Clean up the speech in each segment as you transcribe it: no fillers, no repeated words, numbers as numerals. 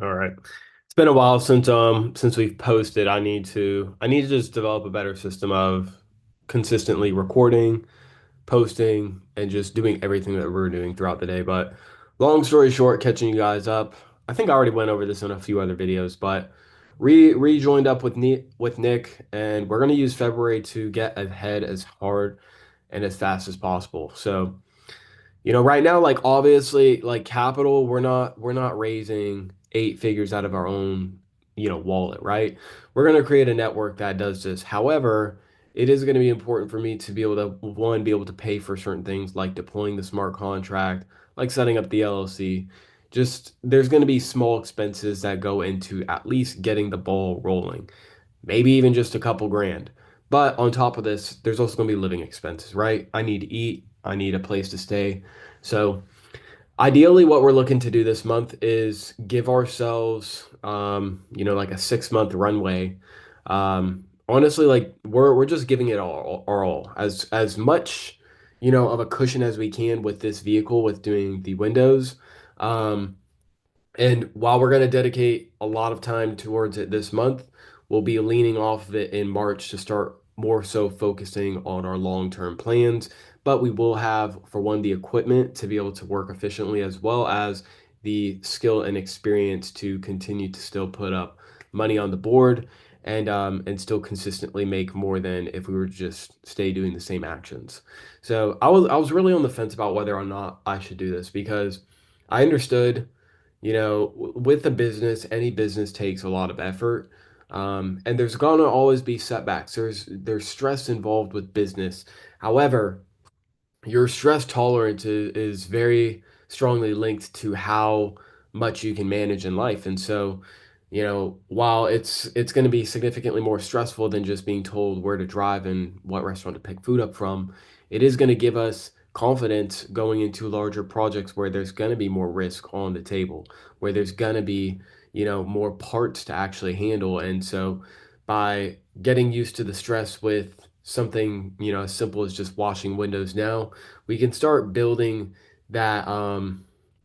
All right. It's been a while since we've posted. I need to just develop a better system of consistently recording, posting, and just doing everything that we're doing throughout the day. But long story short, catching you guys up. I think I already went over this in a few other videos, but rejoined up with Nick, and we're gonna use February to get ahead as hard and as fast as possible. So right now, like obviously, like capital, we're not raising eight figures out of our own, wallet, right? We're gonna create a network that does this. However, it is gonna be important for me to be able to, one, be able to pay for certain things like deploying the smart contract, like setting up the LLC. Just there's gonna be small expenses that go into at least getting the ball rolling, maybe even just a couple grand. But on top of this, there's also going to be living expenses, right? I need to eat, I need a place to stay. So, ideally, what we're looking to do this month is give ourselves, like a 6 month runway. Honestly, like we're just giving it all as much, of a cushion as we can with this vehicle with doing the windows. Um, and while we're going to dedicate a lot of time towards it this month, we'll be leaning off of it in March to start more so focusing on our long-term plans. But we will have, for one, the equipment to be able to work efficiently, as well as the skill and experience to continue to still put up money on the board and still consistently make more than if we were to just stay doing the same actions. So I was really on the fence about whether or not I should do this because I understood with a business, any business takes a lot of effort. And there's gonna always be setbacks. There's stress involved with business. However, your stress tolerance is very strongly linked to how much you can manage in life. And so, while it's going to be significantly more stressful than just being told where to drive and what restaurant to pick food up from, it is going to give us confidence going into larger projects where there's going to be more risk on the table, where there's going to be, more parts to actually handle. And so by getting used to the stress with something, as simple as just washing windows now, we can start building that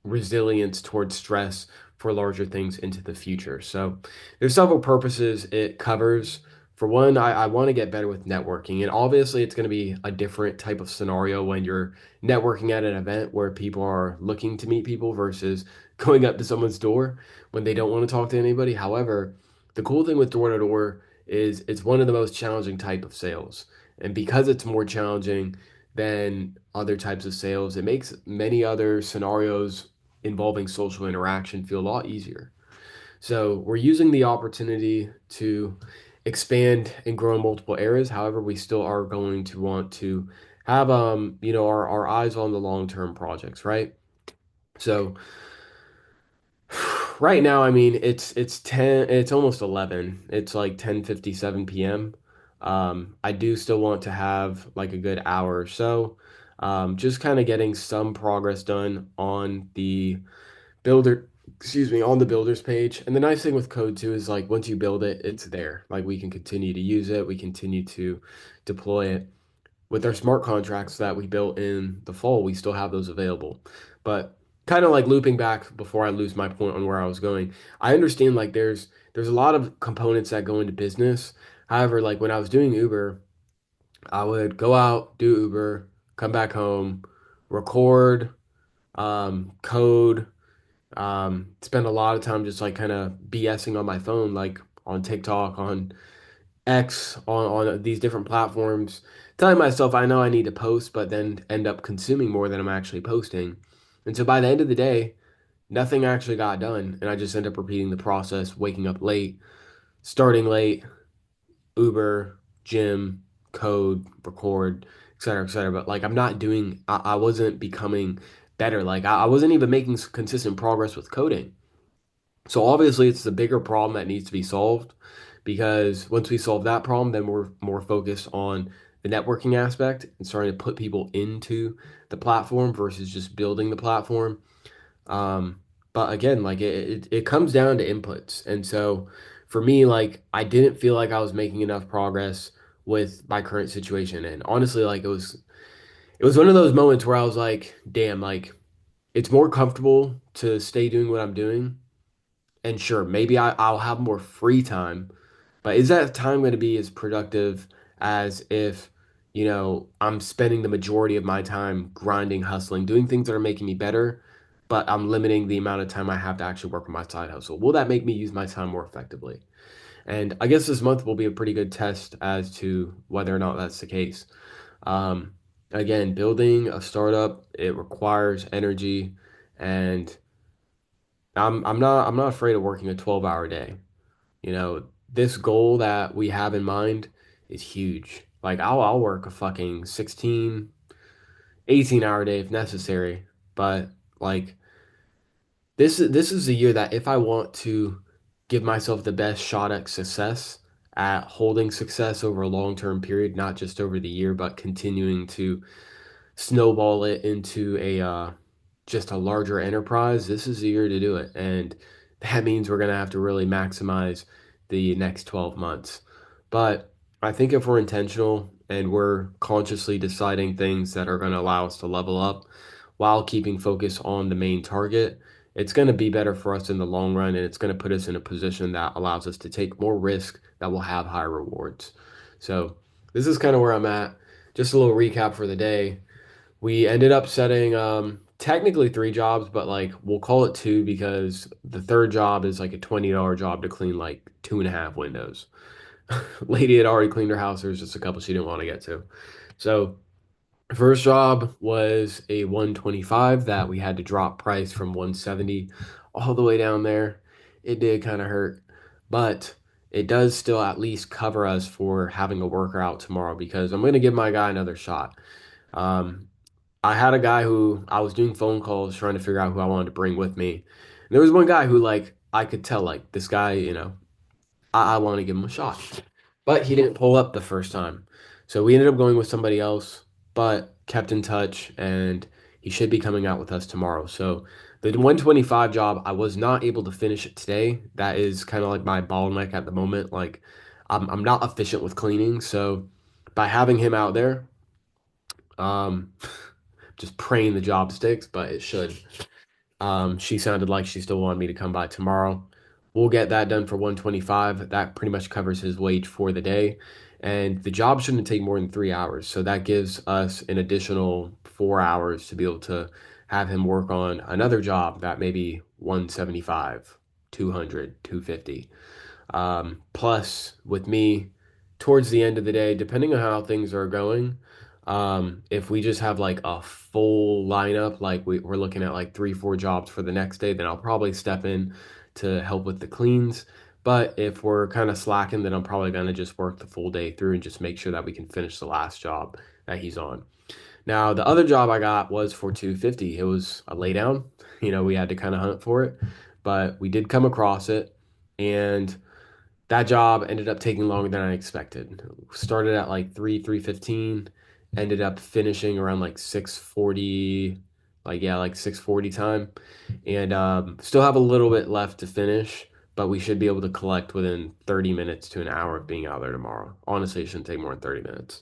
resilience towards stress for larger things into the future. So there's several purposes it covers. For one, I want to get better with networking. And obviously, it's going to be a different type of scenario when you're networking at an event where people are looking to meet people versus going up to someone's door when they don't want to talk to anybody. However, the cool thing with door to door is it's one of the most challenging type of sales. And because it's more challenging than other types of sales, it makes many other scenarios involving social interaction feel a lot easier. So we're using the opportunity to expand and grow in multiple areas. However, we still are going to want to have our eyes on the long-term projects, right? So right now, I mean, it's almost 11. It's like 10:57 p.m. I do still want to have like a good hour or so. Just kind of getting some progress done on the builder, excuse me, on the builder's page. And the nice thing with code too is like once you build it, it's there. Like we can continue to use it, we continue to deploy it. With our smart contracts that we built in the fall, we still have those available. But kind of like looping back before I lose my point on where I was going, I understand like there's a lot of components that go into business. However, like when I was doing Uber, I would go out, do Uber, come back home, record, code, spend a lot of time just like kind of BSing on my phone, like on TikTok, on X, on these different platforms, telling myself I know I need to post, but then end up consuming more than I'm actually posting. And so by the end of the day, nothing actually got done. And I just end up repeating the process, waking up late, starting late, Uber, gym, code, record, et cetera, et cetera. But like I'm not doing, I wasn't becoming better. Like I wasn't even making consistent progress with coding. So obviously it's the bigger problem that needs to be solved because once we solve that problem, then we're more focused on the networking aspect and starting to put people into the platform versus just building the platform. But again, like it comes down to inputs. And so for me, like I didn't feel like I was making enough progress with my current situation. And honestly, like it was one of those moments where I was like, damn, like it's more comfortable to stay doing what I'm doing And sure, maybe I'll have more free time, but is that time going to be as productive as if, I'm spending the majority of my time grinding, hustling, doing things that are making me better, but I'm limiting the amount of time I have to actually work on my side hustle? Will that make me use my time more effectively? And I guess this month will be a pretty good test as to whether or not that's the case. Um, Again, building a startup, it requires energy, and I'm not afraid of working a 12-hour day. This goal that we have in mind is huge. Like I'll work a fucking 16, 18-hour day if necessary. But like this is the year that if I want to give myself the best shot at success, at holding success over a long-term period, not just over the year, but continuing to snowball it into a just a larger enterprise, this is the year to do it. And that means we're going to have to really maximize the next 12 months. But I think if we're intentional and we're consciously deciding things that are going to allow us to level up while keeping focus on the main target, it's going to be better for us in the long run, and it's going to put us in a position that allows us to take more risk that will have higher rewards. So, this is kind of where I'm at. Just a little recap for the day. We ended up setting technically three jobs, but like we'll call it two because the third job is like a $20 job to clean like two and a half windows. Lady had already cleaned her house. There was just a couple she didn't want to get to. So first job was a 125 that we had to drop price from 170 all the way down there. It did kind of hurt, but it does still at least cover us for having a worker out tomorrow because I'm going to give my guy another shot. Um, I had a guy who I was doing phone calls trying to figure out who I wanted to bring with me. And there was one guy who like I could tell like this guy, I want to give him a shot. But he didn't pull up the first time. So we ended up going with somebody else, but kept in touch and he should be coming out with us tomorrow. So the 125 job, I was not able to finish it today. That is kind of like my bottleneck at the moment. Like I'm not efficient with cleaning. So by having him out there, um, just praying the job sticks, but it should. She sounded like she still wanted me to come by tomorrow. We'll get that done for 125. That pretty much covers his wage for the day. And the job shouldn't take more than 3 hours. So that gives us an additional 4 hours to be able to have him work on another job that maybe 175, 200, 250. Plus, with me, towards the end of the day, depending on how things are going, if we just have like a full lineup, like we're looking at like three, four jobs for the next day, then I'll probably step in to help with the cleans. But if we're kind of slacking, then I'm probably going to just work the full day through and just make sure that we can finish the last job that he's on. Now, the other job I got was for 250. It was a laydown. We had to kind of hunt for it, but we did come across it. And that job ended up taking longer than I expected. Started at like 3:15, ended up finishing around like 6:40, like yeah, like 6:40 time. And still have a little bit left to finish, but we should be able to collect within 30 minutes to an hour of being out there tomorrow. Honestly, it shouldn't take more than 30 minutes.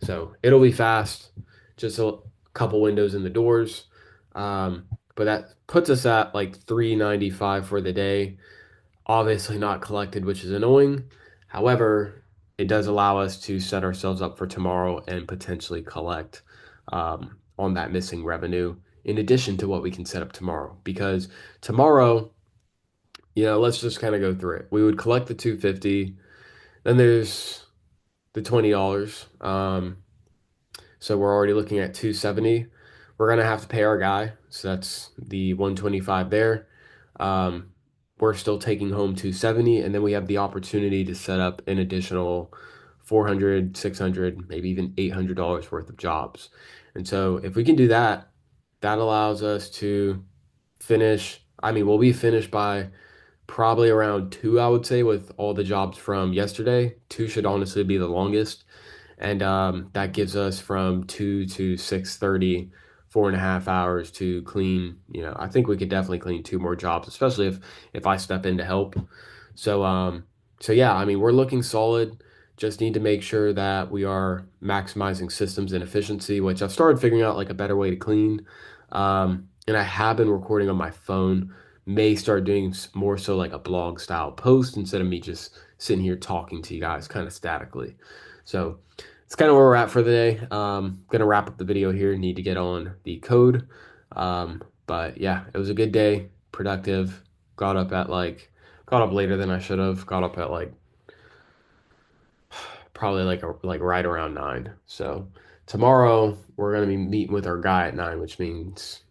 So it'll be fast, just a couple windows in the doors. Um, but that puts us at like 395 for the day, obviously not collected, which is annoying. However, it does allow us to set ourselves up for tomorrow and potentially collect on that missing revenue in addition to what we can set up tomorrow. Because tomorrow, let's just kind of go through it. We would collect the 250, then there's the $20. So we're already looking at 270. We're gonna have to pay our guy, so that's the 125 there. Um, we're still taking home 270, and then we have the opportunity to set up an additional 400, 600, maybe even $800 worth of jobs. And so if we can do that, that allows us to finish. I mean, we'll be finished by probably around two, I would say, with all the jobs from yesterday. Two should honestly be the longest, and that gives us from 2 to 6:30, 4.5 hours to clean. I think we could definitely clean two more jobs, especially if I step in to help. So yeah, I mean we're looking solid. Just need to make sure that we are maximizing systems and efficiency, which I've started figuring out like a better way to clean. And I have been recording on my phone, may start doing more so like a blog style post instead of me just sitting here talking to you guys kind of statically. So it's kind of where we're at for the day. Gonna wrap up the video here. Need to get on the code. But yeah, it was a good day, productive. Got up at like, got up later than I should have. Got up at like probably like right around 9. So tomorrow we're gonna be meeting with our guy at 9, which means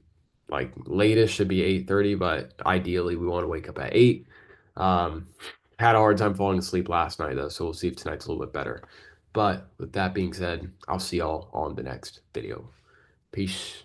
like latest should be 8:30, but ideally we want to wake up at 8. Um, Had a hard time falling asleep last night though, so we'll see if tonight's a little bit better. But with that being said, I'll see y'all on the next video. Peace.